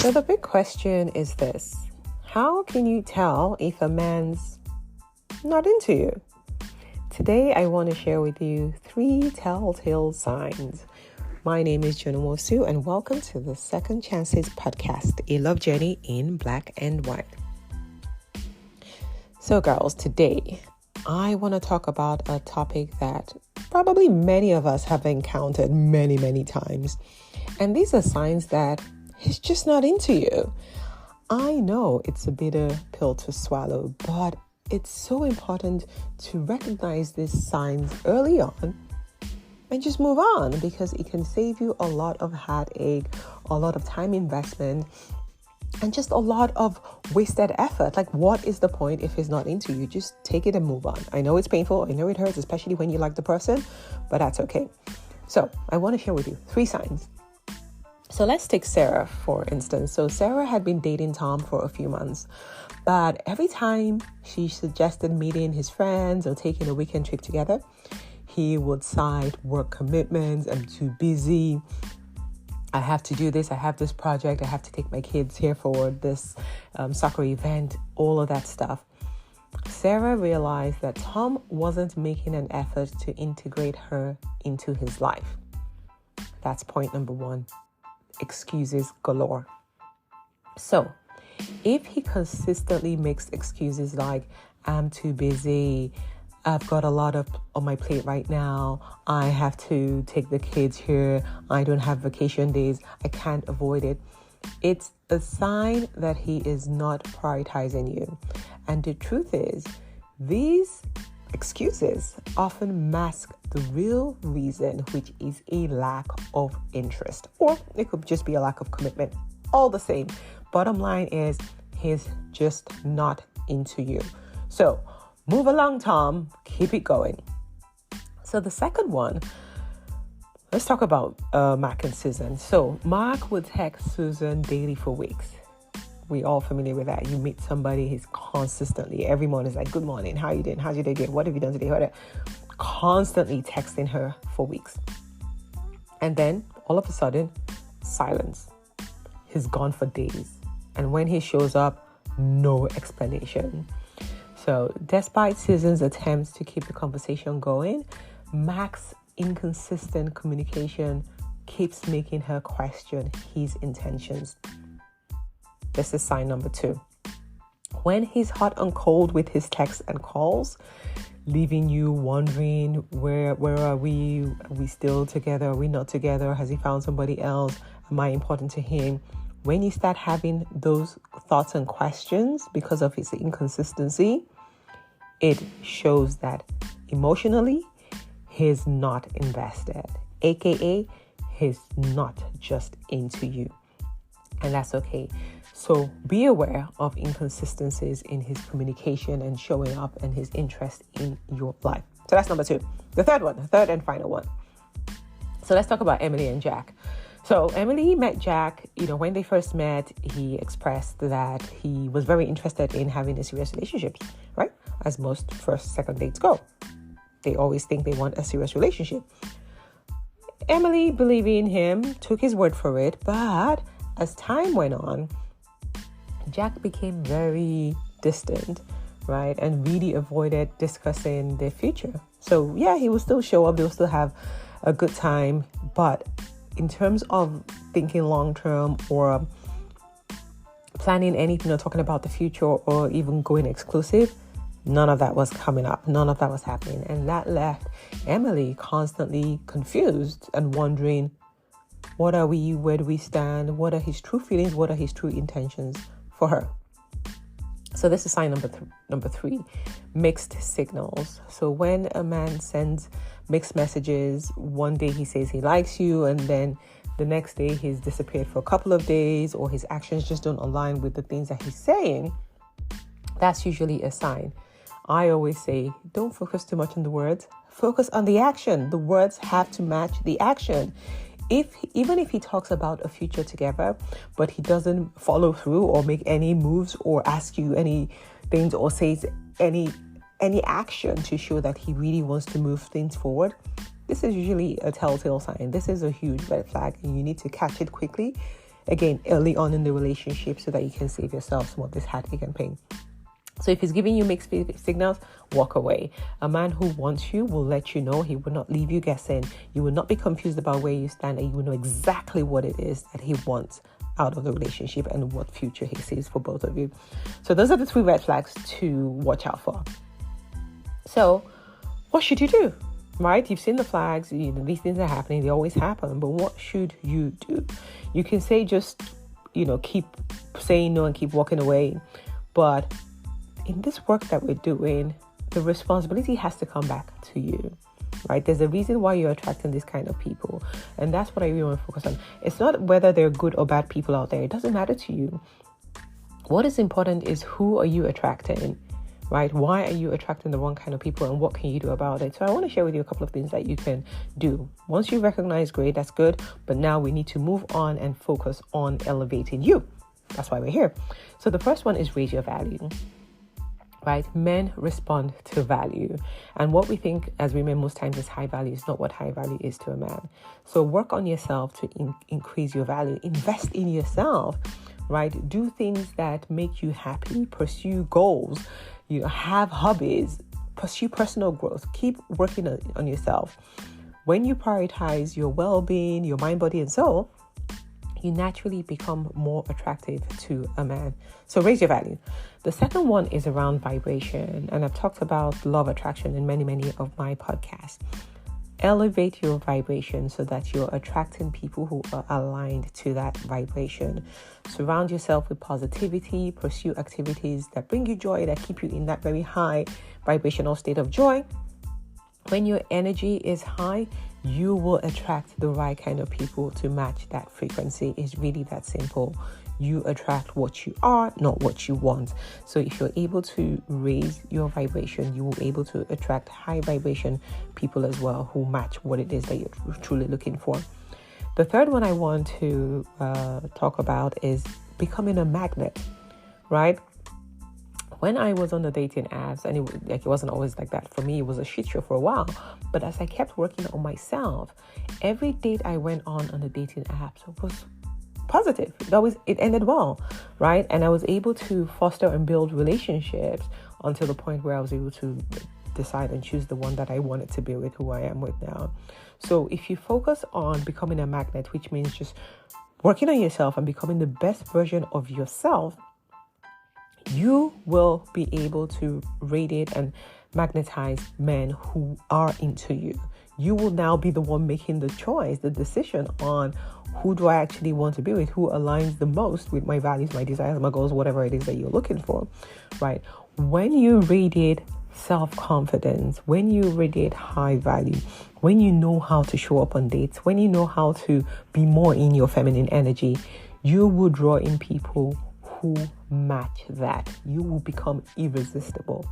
So the big question is this: how can you tell if a man's not into you? Today, I want to share with you 3 telltale signs. My name is Joan, and welcome to the Second Chances podcast, a love journey in black and white. So girls, today, I want to talk about a topic that probably many of us have encountered many times. And these are signs that he's just not into you. I know it's a bitter pill to swallow, but it's so important to recognize these signs early on and just move on, because it can save you a lot of heartache, a lot of time investment, and just a lot of wasted effort. Like, what is the point if he's not into you? Just take it and move on. I know it's painful. I know it hurts, especially when you like the person, but that's okay. So I want to share with you 3 signs. So let's take Sarah, for instance. So Sarah had been dating Tom for a few months, but every time she suggested meeting his friends or taking a weekend trip together, he would cite work commitments. I'm too busy. I have to do this. I have this project. I have to take my kids here for this soccer event, all of that stuff. Sarah realized that Tom wasn't making an effort to integrate her into his life. That's point number 1. Excuses galore. So, if he consistently makes excuses like, I'm too busy, I've got a lot on my plate right now, I have to take the kids here, I don't have vacation days, I can't avoid it, it's a sign that he is not prioritizing you. And the truth is, these excuses often mask the real reason, which is a lack of interest, or it could just be a lack of commitment. All the same. Bottom line is, he's just not into you. So move along, Tom. Keep it going. So the second one, let's talk about Mark and Susan. So Mark would text Susan daily for weeks. We all familiar with that. You meet somebody, he's consistently, every morning is like, good morning, how you doing? How's your day going? What have you done today? Constantly texting her for weeks. And then all of a sudden, silence. He's gone for days. And when he shows up, no explanation. So despite Susan's attempts to keep the conversation going, Mark's inconsistent communication keeps making her question his intentions. This is sign number 2. When he's hot and cold with his texts and calls, leaving you wondering, where are we? Are we still together? Are we not together? Has he found somebody else? Am I important to him? When you start having those thoughts and questions because of his inconsistency, it shows that emotionally, he's not invested, aka he's not just into you. And that's okay. So be aware of inconsistencies in his communication and showing up and his interest in your life. So that's number 2. The third and final one. So let's talk about Emily and Jack. So Emily met Jack, when they first met, he expressed that he was very interested in having a serious relationship, right? As most first, second dates go. They always think they want a serious relationship. Emily, believing him, took his word for it, but as time went on, Jack became very distant, right? And really avoided discussing their future. So yeah, he will still show up. They'll still have a good time. But in terms of thinking long-term or planning anything or talking about the future or even going exclusive, none of that was coming up. None of that was happening. And that left Emily constantly confused and wondering, what are we? Where do we stand? What are his true feelings? What are his true intentions for her? So this is sign number 3, mixed signals. So when a man sends mixed messages, one day he says he likes you, and then the next day he's disappeared for a couple of days, or his actions just don't align with the things that he's saying, that's usually a sign. I always say, don't focus too much on the words. Focus on the action. The words have to match the action. Even if he talks about a future together, but he doesn't follow through or make any moves or ask you any things or says any action to show that he really wants to move things forward, this is usually a telltale sign. This is a huge red flag, and you need to catch it quickly again, early on in the relationship so that you can save yourself some of this heartache and pain. So if he's giving you mixed signals, walk away. A man who wants you will let you know. He will not leave you guessing. You will not be confused about where you stand, and you will know exactly what it is that he wants out of the relationship and what future he sees for both of you. So those are the 3 red flags to watch out for. So what should you do? Right? You've seen the flags. These things are happening. They always happen. But what should you do? You can say just, keep saying no and keep walking away. But in this work that we're doing, the responsibility has to come back to you, right? There's a reason why you're attracting this kind of people. And that's what I really want to focus on. It's not whether they're good or bad people out there. It doesn't matter to you. What is important is who are you attracting, right? Why are you attracting the wrong kind of people, and what can you do about it? So I want to share with you a couple of things that you can do. Once you recognize, great, that's good. But now we need to move on and focus on elevating you. That's why we're here. So the first one is raise your value. Right? Men respond to value. And what we think as women most times is high value is not what high value is to a man. So work on yourself to increase your value. Invest in yourself, right? Do things that make you happy. Pursue goals. Have hobbies. Pursue personal growth. Keep working on yourself. When you prioritize your well-being, your mind, body, and soul, you naturally become more attractive to a man. So raise your value. The second one is around vibration. And I've talked about law of attraction in many, many of my podcasts. Elevate your vibration so that you're attracting people who are aligned to that vibration. Surround yourself with positivity. Pursue activities that bring you joy, that keep you in that very high vibrational state of joy. When your energy is high, you will attract the right kind of people to match that frequency. It's really that simple. You attract what you are, not what you want. So if you're able to raise your vibration, you will be able to attract high vibration people as well who match what it is that you're truly looking for. The third one I want to talk about is becoming a magnet, right? When I was on the dating apps, and it wasn't always like that. For me, it was a shit show for a while. But as I kept working on myself, every date I went on the dating apps was positive. It ended well, right? And I was able to foster and build relationships until the point where I was able to decide and choose the one that I wanted to be with, who I am with now. So if you focus on becoming a magnet, which means just working on yourself and becoming the best version of yourself, you will be able to radiate and magnetize men who are into you. You will now be the one making the choice, the decision on who do I actually want to be with, who aligns the most with my values, my desires, my goals, whatever it is that you're looking for, right? When you radiate self-confidence, when you radiate high value, when you know how to show up on dates, when you know how to be more in your feminine energy, you will draw in people who match that. You will become irresistible.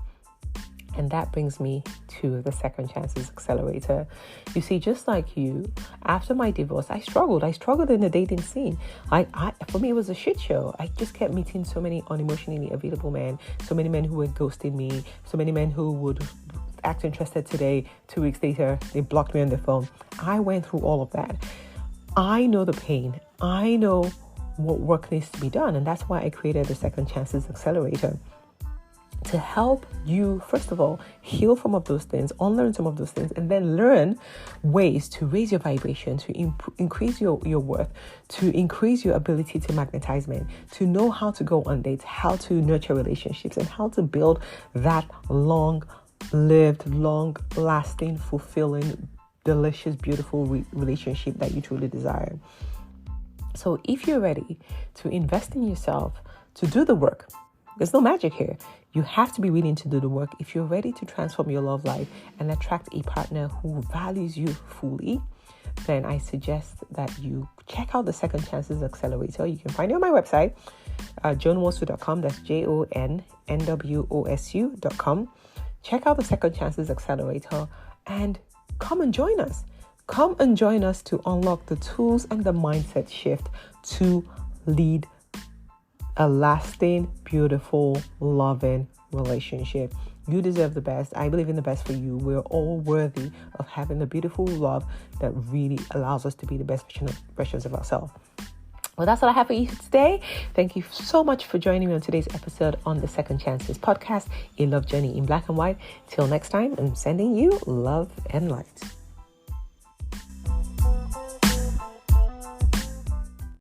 And that brings me to the Second Chances Accelerator. You see, just like you, after my divorce, I struggled in the dating scene. For me, it was a shit show. I just kept meeting so many unemotionally available men, so many men who were ghosting me, so many men who would act interested today, 2 weeks later, they blocked me on the phone. I went through all of that. I know the pain. I know what work needs to be done. And that's why I created the Second Chances Accelerator, to help you, first of all, heal from of those things, unlearn some of those things, and then learn ways to raise your vibration, to increase your worth, to increase your ability to magnetize men, to know how to go on dates, how to nurture relationships, and how to build that long-lived, long-lasting, fulfilling, delicious, beautiful relationship that you truly desire. So if you're ready to invest in yourself, to do the work, there's no magic here. You have to be willing to do the work. If you're ready to transform your love life and attract a partner who values you fully, then I suggest that you check out the Second Chances Accelerator. You can find it on my website, joannwosu.com. That's JONNWOSU.com. Check out the Second Chances Accelerator and come and join us. Come and join us to unlock the tools and the mindset shift to lead a lasting, beautiful, loving relationship. You deserve the best. I believe in the best for you. We're all worthy of having the beautiful love that really allows us to be the best versions of ourselves. Well, that's all I have for you today. Thank you so much for joining me on today's episode on the Second Chances podcast, A Love Journey in Black and White. Till next time, I'm sending you love and light.